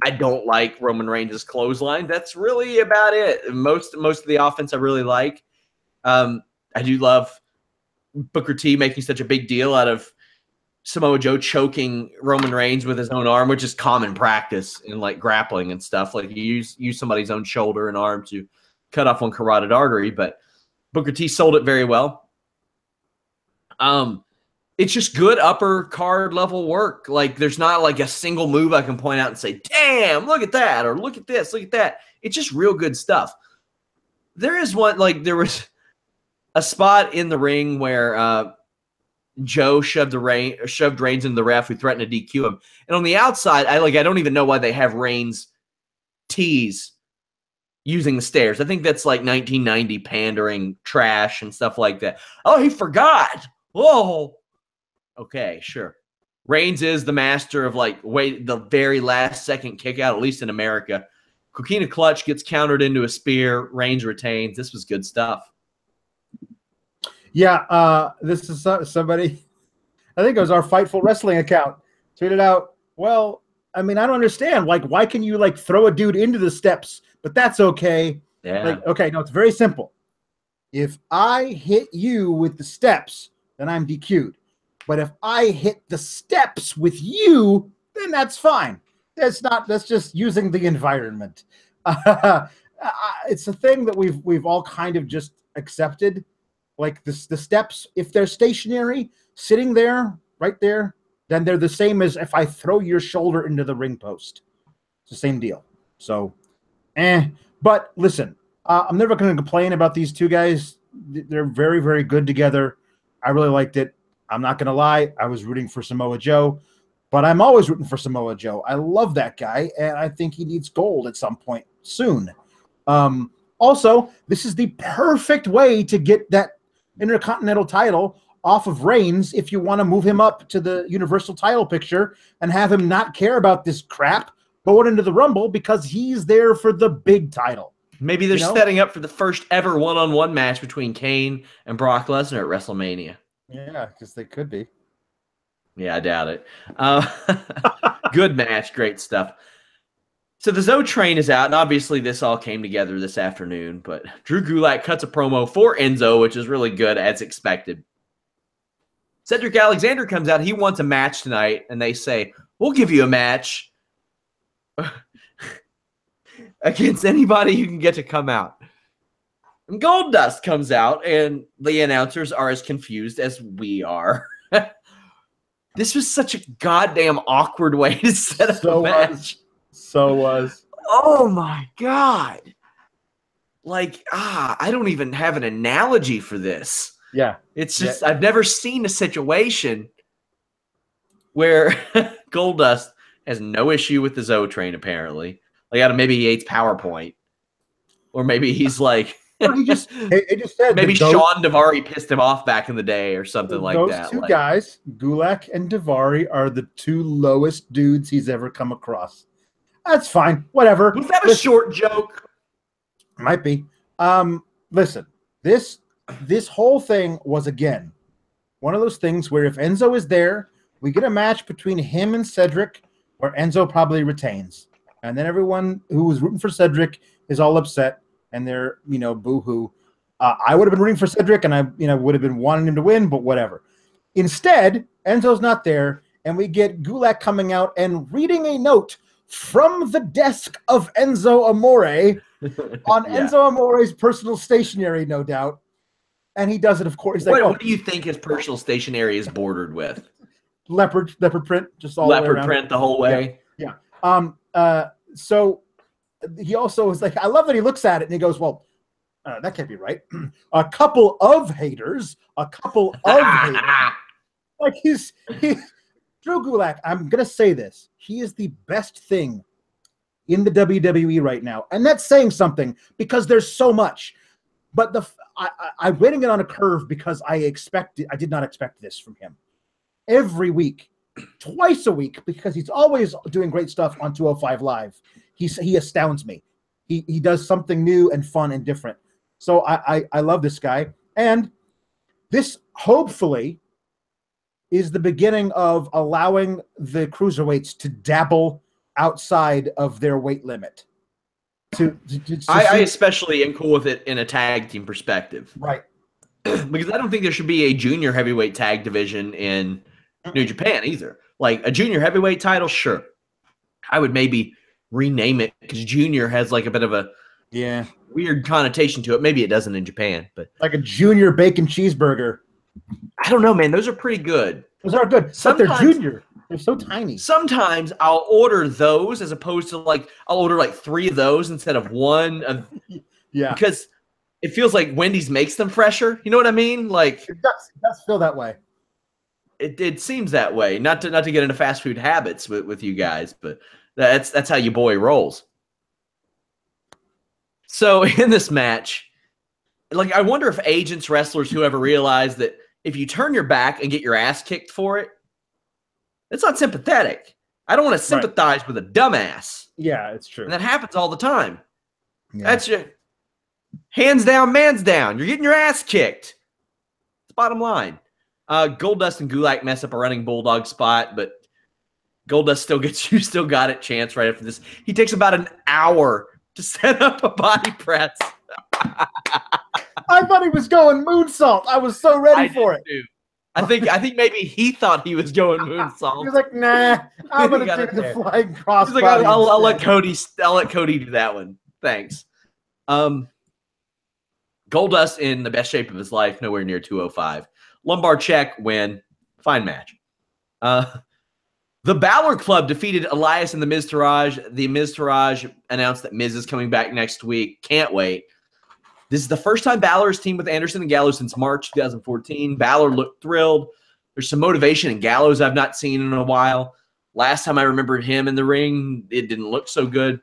I don't like Roman Reigns' clothesline. That's really about it. Most of the offense I really like. I do love Booker T making such a big deal out of Samoa Joe choking Roman Reigns with his own arm, which is common practice in like grappling and stuff. Like you use somebody's own shoulder and arm to cut off one carotid artery, but Booker T sold it very well. It's just good upper card level work. Like there's not like a single move I can point out and say, damn, look at that, or look at this, look at that. It's just real good stuff. There is one, like there was a spot in the ring where Joe shoved Reigns into the ref who threatened to DQ him. And on the outside, I don't even know why they have Reigns tease using the stairs. I think that's like 1990 pandering trash and stuff like that. Oh, he forgot. Whoa. Okay, sure. Reigns is the master of the very last second kick out, at least in America. Coquina clutch gets countered into a spear. Reigns retains. This was good stuff. Yeah, this is somebody, I think it was our Fightful Wrestling account, tweeted out, well, I mean, I don't understand. Like, why can you, like, throw a dude into the steps, but that's okay. Yeah. Like, okay, no, it's very simple. If I hit you with the steps, then I'm DQ'd. But if I hit the steps with you, then that's fine. That's just using the environment. It's a thing that we've all kind of just accepted. Like the steps, if they're stationary, sitting there, right there, then they're the same as if I throw your shoulder into the ring post. It's the same deal. So, But listen, I'm never going to complain about these two guys. They're very, very good together. I really liked it. I'm not going to lie. I was rooting for Samoa Joe, but I'm always rooting for Samoa Joe. I love that guy, and I think he needs gold at some point soon. Also, this is the perfect way to get that Intercontinental title off of Reigns if you want to move him up to the Universal title picture and have him not care about this crap going into the Rumble because he's there for the big title. Maybe they're setting up for the first ever one-on-one match between Kane and Brock Lesnar at WrestleMania. Yeah, because they could be. Yeah, I doubt it. Good match, great stuff. So the Zoe train is out, and obviously this all came together this afternoon, but Drew Gulak cuts a promo for Enzo, which is really good as expected. Cedric Alexander comes out. He wants a match tonight, and they say, we'll give you a match against anybody who can get to come out. And Goldust comes out, and the announcers are as confused as we are. This was such a goddamn awkward way to set up a match. So was. Oh, my God. Like, I don't even have an analogy for this. Yeah. It's just, I've never seen a situation where Goldust has no issue with the Zoe train, apparently. Like, maybe he hates PowerPoint. Or maybe he's like, he just said maybe Sean Daivari pissed him off back in the day or something like that. Those two guys, Gulak and Daivari, are the two lowest dudes he's ever come across. That's fine. Whatever. Was that a short joke? Might be. Listen, this whole thing was, again, one of those things where if Enzo is there, we get a match between him and Cedric where Enzo probably retains. And then everyone who was rooting for Cedric is all upset and they're, boo-hoo. I would have been rooting for Cedric and I would have been wanting him to win, but whatever. Instead, Enzo's not there and we get Gulak coming out and reading a note from the desk of Enzo Amore on Enzo Amore's personal stationery, no doubt. And he does it, of course. He's like, what do you think his personal stationery is bordered with? Leopard print, just all leopard the way around. Print the whole way. Yeah. So he also was like, I love that he looks at it and he goes, well, that can't be right. A couple of haters. Like he's Drew Gulak, I'm going to say this. He is the best thing in the WWE right now. And that's saying something because there's so much. But I'm rating it on a curve because I did not expect this from him. Every week, twice a week, because he's always doing great stuff on 205 Live. He astounds me. He does something new and fun and different. So I love this guy. And this, hopefully, is the beginning of allowing the cruiserweights to dabble outside of their weight limit. I especially am cool with it in a tag team perspective. Right. Because I don't think there should be a junior heavyweight tag division in New Japan either. Like a junior heavyweight title, sure. I would maybe rename it because junior has like a bit of a weird connotation to it. Maybe it doesn't in Japan, but like a junior bacon cheeseburger. I don't know, man. Those are pretty good. Those are good. But they're junior. They're so tiny. Sometimes I'll order those as opposed to like I'll order like 3 of those instead of 1. Yeah. Because it feels like Wendy's makes them fresher. You know what I mean? Like it does feel that way. It seems that way. Not to get into fast food habits with you guys, but that's how your boy rolls. So in this match, like I wonder if agents, wrestlers, whoever realize that if you turn your back and get your ass kicked for it, it's not sympathetic. I don't want to sympathize with a dumbass. Yeah, it's true. And that happens all the time. Yeah. That's your hands down, man's down. You're getting your ass kicked. It's the bottom line. Goldust and Gulak mess up a running bulldog spot, but Goldust still got it chance right after this. He takes about an hour to set up a body press. I thought he was going moonsault. I was so ready for it. Too. I think maybe he thought he was going moonsault. He was like, "Nah, I'm gonna do the flying crossbody." He's like, I'll let Cody do that one. Thanks. Goldust in the best shape of his life, nowhere near 205. Lumbar check, win, fine match. The Balor Club defeated Elias and the Miz Taraj. The Miz Taraj announced that Miz is coming back next week. Can't wait. This is the first time Balor's teamed with Anderson and Gallows since March 2014. Balor looked thrilled. There's some motivation in Gallows I've not seen in a while. Last time I remembered him in the ring, it didn't look so good.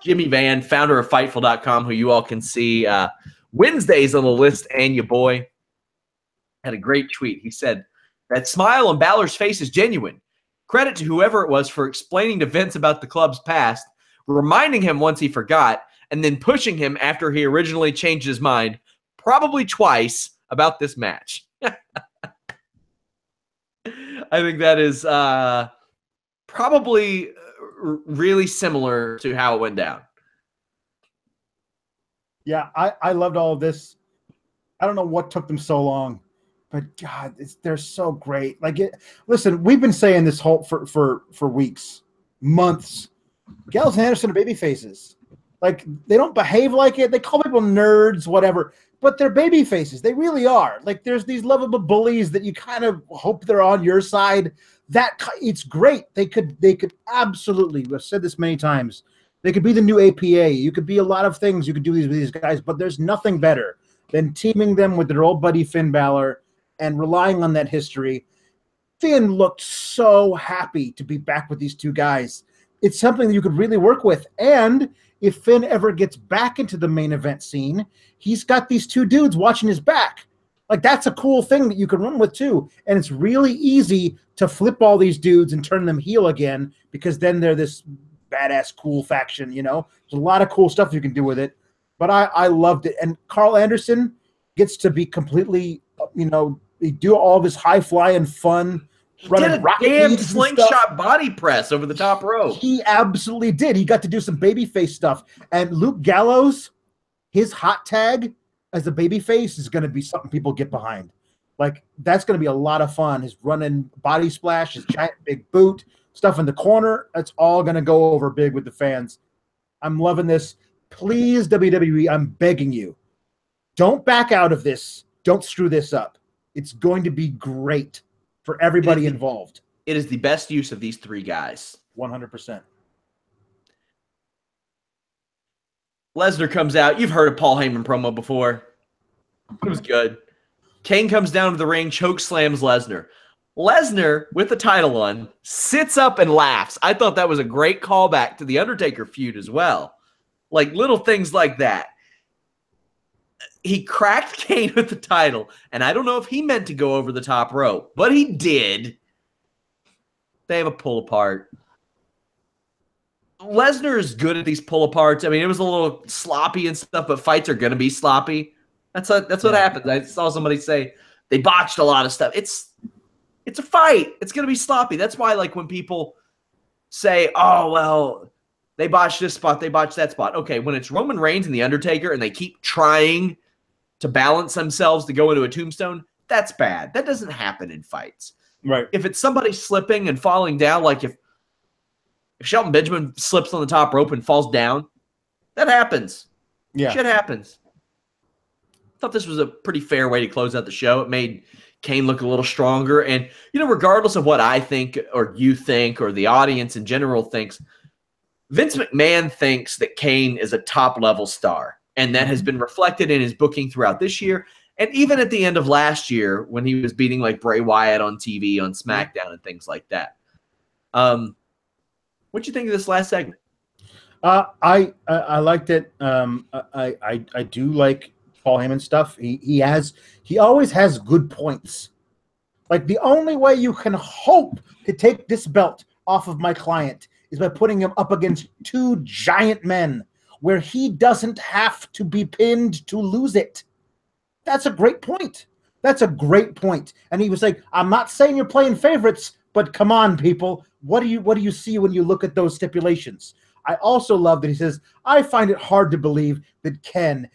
Jimmy Van, founder of Fightful.com, who you all can see Wednesdays on the list, and your boy, had a great tweet. He said, that smile on Balor's face is genuine. Credit to whoever it was for explaining to Vince about the club's past, reminding him once he forgot, and then pushing him after he originally changed his mind, probably twice, about this match. I think that is probably really similar to how it went down. Yeah, I loved all of this. I don't know what took them so long, but God, they're so great. Like, listen, we've been saying this whole for weeks, months. Gallows and Anderson are baby faces. Like, they don't behave like it. They call people nerds, whatever, but they're baby faces. They really are. Like, there's these lovable bullies that you kind of hope they're on your side. It's great. They could absolutely, I've said this many times, they could be the new APA. You could be a lot of things. You could do these with these guys, but there's nothing better than teaming them with their old buddy Finn Balor and relying on that history. Finn looked so happy to be back with these two guys. It's something that you could really work with. And if Finn ever gets back into the main event scene, he's got these two dudes watching his back. Like, that's a cool thing that you can run with too. And it's really easy to flip all these dudes and turn them heel again, because then they're this badass cool faction, you know? There's a lot of cool stuff you can do with it. But I loved it. And Carl Anderson gets to be completely, he do all of his high-flying fun. He did a damn slingshot body press over the top rope. He absolutely did. He got to do some babyface stuff. And Luke Gallows, his hot tag as a babyface is going to be something people get behind. Like, that's going to be a lot of fun. His running body splash, his giant big boot, stuff in the corner, that's all going to go over big with the fans. I'm loving this. Please, WWE, I'm begging you, don't back out of this. Don't screw this up. It's going to be great for everybody involved. It is the best use of these 3 guys. 100%. Lesnar comes out. You've heard a Paul Heyman promo before. It was good. Kane comes down to the ring, choke slams Lesnar. Lesnar, with the title on, sits up and laughs. I thought that was a great callback to the Undertaker feud as well. Like, little things like that. He cracked Kane with the title, and I don't know if he meant to go over the top rope, but he did. They have a pull apart. Lesnar is good at these pull aparts. I mean, it was a little sloppy and stuff, but fights are going to be sloppy. That's what happens. I saw somebody say they botched a lot of stuff. It's a fight. It's going to be sloppy. That's why, like, when people say, oh, well, they botched this spot, they botched that spot. Okay, when it's Roman Reigns and The Undertaker and they keep trying to balance themselves to go into a tombstone, that's bad. That doesn't happen in fights. Right. If it's somebody slipping and falling down, like if Shelton Benjamin slips on the top rope and falls down, that happens. Yeah. Shit happens. I thought this was a pretty fair way to close out the show. It made Kane look a little stronger. And, regardless of what I think or you think or the audience in general thinks, Vince McMahon thinks that Kane is a top-level star. And that has been reflected in his booking throughout this year. And even at the end of last year when he was beating like Bray Wyatt on TV, on SmackDown and things like that. What'd you think of this last segment? I liked it. I do like Paul Heyman stuff. He always has good points. Like, the only way you can hope to take this belt off of my client is by putting him up against two giant men where he doesn't have to be pinned to lose it. That's a great point. That's a great point. And he was like, I'm not saying you're playing favorites, but come on, people. What do you see when you look at those stipulations? I also love that he says, I find it hard to believe that Kane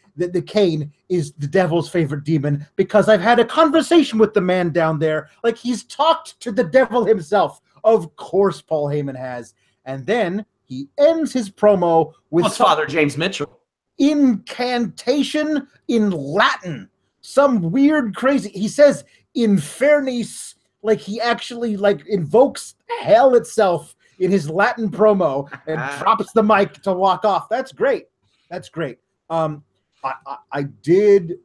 is the devil's favorite demon because I've had a conversation with the man down there. Like, he's talked to the devil himself. Of course Paul Heyman has. And then he ends his promo with Father James Mitchell. Incantation in Latin. Some weird, crazy. He says Infernis, like he actually invokes hell itself in his Latin promo and drops the mic to walk off. That's great. That's great. I did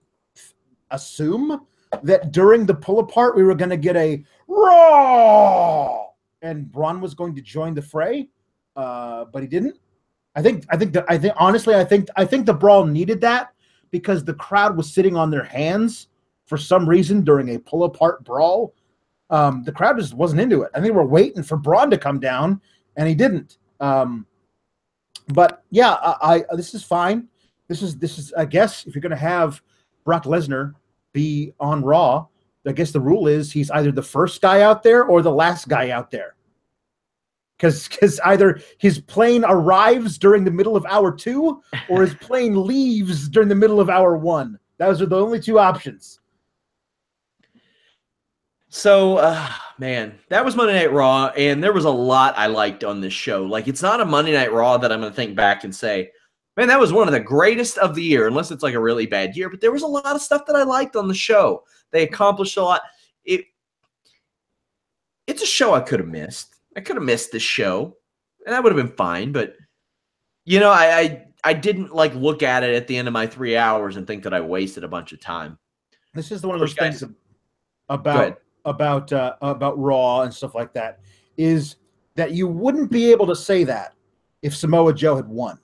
assume that during the pull apart we were going to get a Raw and Braun was going to join the fray, but he didn't. I think the brawl needed that because the crowd was sitting on their hands for some reason during a pull apart brawl. The crowd just wasn't into it. I think we're waiting for Braun to come down, and he didn't. But yeah, this is fine. This is I guess if you're going to have Brock Lesnar be on Raw, I guess the rule is he's either the first guy out there or the last guy out there. Because either his plane arrives during the middle of hour 2 or his plane leaves during the middle of hour 1. Those are the only two options. So, man, that was Monday Night Raw, and there was a lot I liked on this show. Like, it's not a Monday Night Raw that I'm going to think back and say, man, that was one of the greatest of the year, unless it's like a really bad year. But there was a lot of stuff that I liked on the show. They accomplished a lot. It's a show I could have missed. I could have missed this show, and that would have been fine. But, I didn't, look at it at the end of my 3 hours and think that I wasted a bunch of time. This is one of those things about Raw and stuff like that, is that you wouldn't be able to say that if Samoa Joe had won.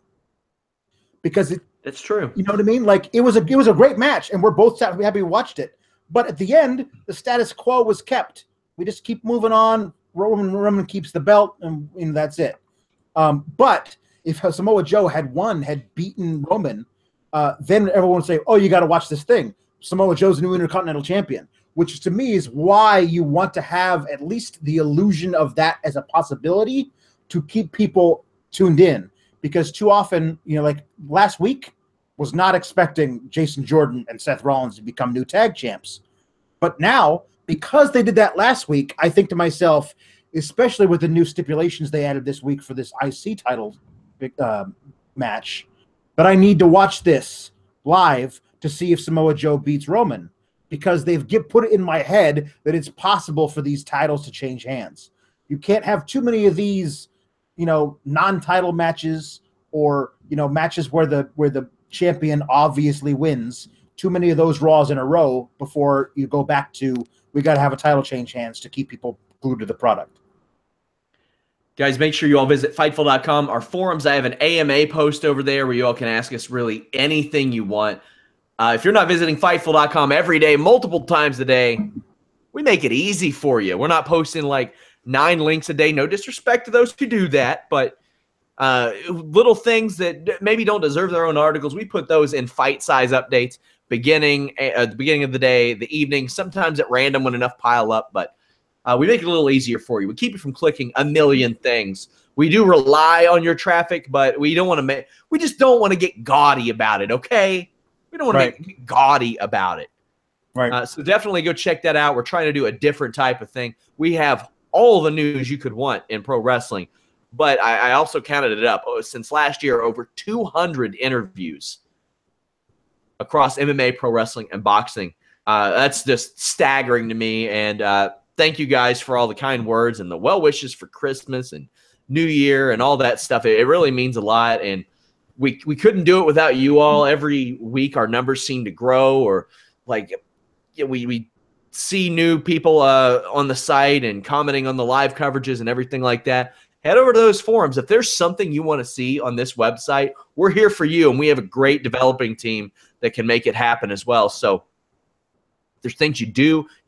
Because it's true. You know what I mean? Like, it was a great match, and we're both happy we watched it. But at the end, the status quo was kept. We just keep moving on. Roman keeps the belt, and that's it. But if Samoa Joe had beaten Roman, then everyone would say, oh, you got to watch this thing. Samoa Joe's the new Intercontinental Champion, which to me is why you want to have at least the illusion of that as a possibility to keep people tuned in. Because too often, like last week, was not expecting Jason Jordan and Seth Rollins to become new tag champs. But now, because they did that last week, I think to myself, especially with the new stipulations they added this week for this IC title match, that I need to watch this live to see if Samoa Joe beats Roman, because they've put it in my head that it's possible for these titles to change hands. You can't have too many of these, non-title matches or, matches where the champion obviously wins. Too many of those Raws in a row before you go back to, we got to have a title change hands to keep people glued to the product. Guys, make sure you all visit Fightful.com. Our forums, I have an AMA post over there where you all can ask us really anything you want. If you're not visiting Fightful.com every day, multiple times a day, we make it easy for you. We're not posting 9 links a day. No disrespect to those who do that, but little things that maybe don't deserve their own articles, we put those in fight size updates, at the beginning of the day, the evening, sometimes at random when enough pile up, but we make it a little easier for you. We keep you from clicking a million things. We do rely on your traffic, but we just don't want to get gaudy about it, okay? We don't want to get gaudy about it. Right. So definitely go check that out. We're trying to do a different type of thing. We have all the news you could want in pro wrestling, but I also counted it up. Since last year, over 200 interviews across MMA, pro wrestling, and boxing. That's just staggering to me. And thank you guys for all the kind words and the well wishes for Christmas and New Year and all that stuff. It really means a lot. And we couldn't do it without you all. Every week our numbers seem to grow, or like we see new people on the site and commenting on the live coverages and everything like that. Head over to those forums. If there's something you want to see on this website, we're here for you, and we have a great developing team that can make it happen as well. So if there's things you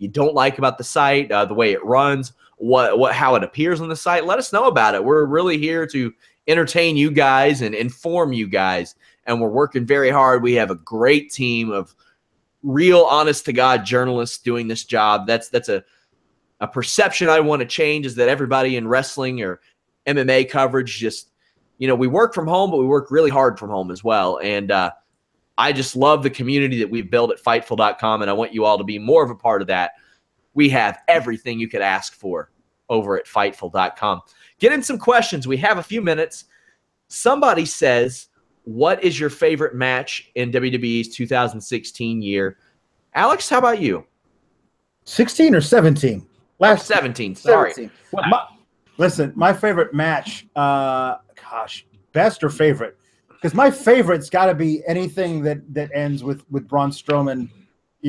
don't like about the site, the way it runs, how it appears on the site, let us know about it. We're really here to entertain you guys and inform you guys, and we're working very hard. We have a great team of real honest-to-God journalists doing this job. That's a perception I want to change, is that everybody in wrestling or MMA coverage just, we work from home, but we work really hard from home as well. And I just love the community that we've built at Fightful.com, and I want you all to be more of a part of that. We have everything you could ask for over at Fightful.com. Get in some questions. We have a few minutes. Somebody says, what is your favorite match in WWE's 2016 year? Alex, how about you? 16 or 17? Last 17. Sorry. 17. Listen, my favorite match, best or favorite? Because my favorite's got to be anything that ends with Braun Strowman,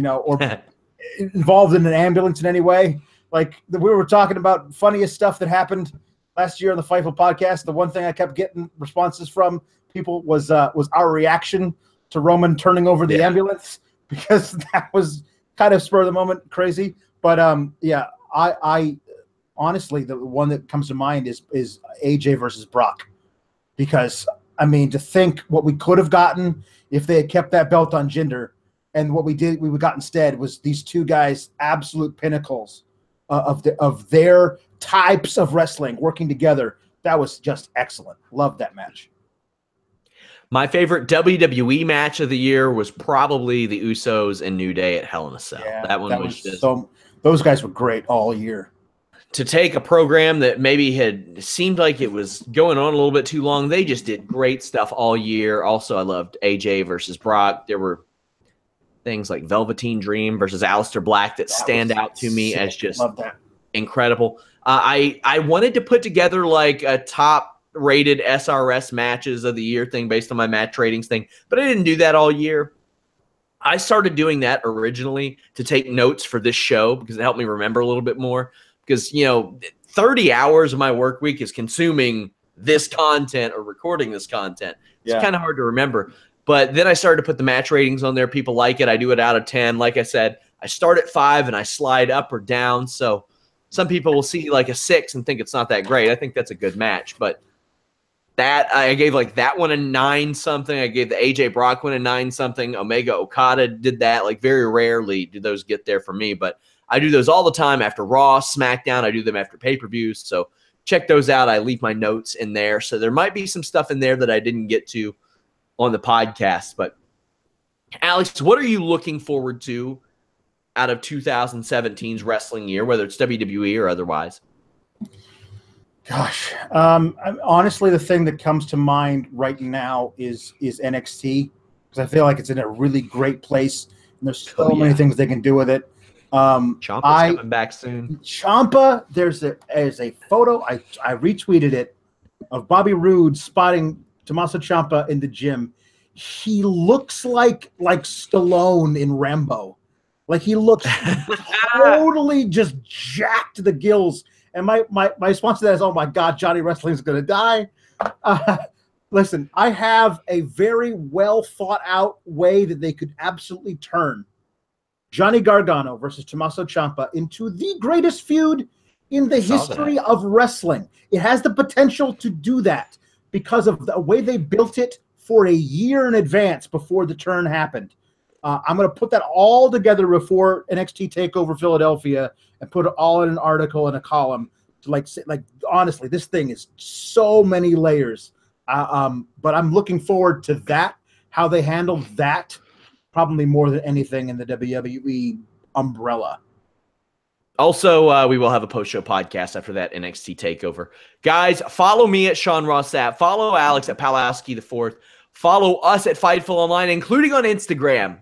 or involved in an ambulance in any way. Like we were talking about funniest stuff that happened last year on the Fightful podcast. The one thing I kept getting responses from people was our reaction to Roman turning over the ambulance, because that was kind of spur of the moment crazy. But I honestly, the one that comes to mind is AJ versus Brock, because to think what we could have gotten if they had kept that belt on Jinder, and what we got instead was these two guys, absolute pinnacles of their types of wrestling working together. That was just excellent. Loved that match. My favorite WWE match of the year was probably the Usos and New Day at Hell in a Cell. Yeah, that was just those guys were great all year. To take a program that maybe had seemed like it was going on a little bit too long, they just did great stuff all year. Also, I loved AJ versus Brock. There were things like Velveteen Dream versus Aleister Black that stand out to me as just incredible. I wanted to put together like a top-rated SRS matches of the year thing based on my match ratings thing, but I didn't do that all year. I started doing that originally to take notes for this show because it helped me remember a little bit more. Because, 30 hours of my work week is consuming this content or recording this content. It's kind of hard to remember. But then I started to put the match ratings on there. People like it. I do it out of 10. Like I said, I start at 5 and I slide up or down. So some people will see like a 6 and think it's not that great. I think that's a good match. But that I gave like that one a 9 something. I gave the AJ Brock one a 9 something. Omega Okada did that. Like very rarely do those get there for me. But I do those all the time after Raw, SmackDown. I do them after pay-per-views. So check those out. I leave my notes in there. So there might be some stuff in there that I didn't get to on the podcast. But Alex, what are you looking forward to out of 2017's wrestling year, whether it's WWE or otherwise? Gosh, honestly, the thing that comes to mind right now is NXT, because I feel like it's in a really great place. And there's so many things they can do with it. Ciampa's coming back soon. Ciampa, there's a photo, I retweeted it, of Bobby Roode spotting Tommaso Ciampa in the gym. He looks like Stallone in Rambo. Like he looks totally just jacked to the gills. And my response to that is, oh my God, Johnny Wrestling's gonna die. Listen, I have a very well thought out way that they could absolutely turn Johnny Gargano versus Tommaso Ciampa into the greatest feud in the history of wrestling. It has the potential to do that because of the way they built it for a year in advance before the turn happened. I'm going to put that all together before NXT TakeOver Philadelphia and put it all in an article and a column. Like honestly, this thing is so many layers. But I'm looking forward to that, how they handle that. probably more than anything in the WWE umbrella. Also, we will have a post-show podcast after that NXT takeover. Guys, follow me at Sean Ross Sapp. Follow Alex at Pawlowski the Fourth. Follow us at Fightful Online, including on Instagram.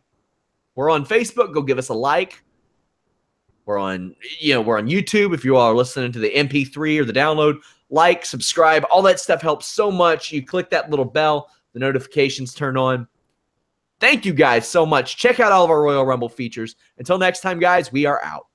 We're on Facebook. Go give us a like. We're on YouTube. If you are listening to the MP3 or the download, like, subscribe. All that stuff helps so much. You click that little bell, the notifications turn on. Thank you guys so much. Check out all of our Royal Rumble features. Until next time, guys, we are out.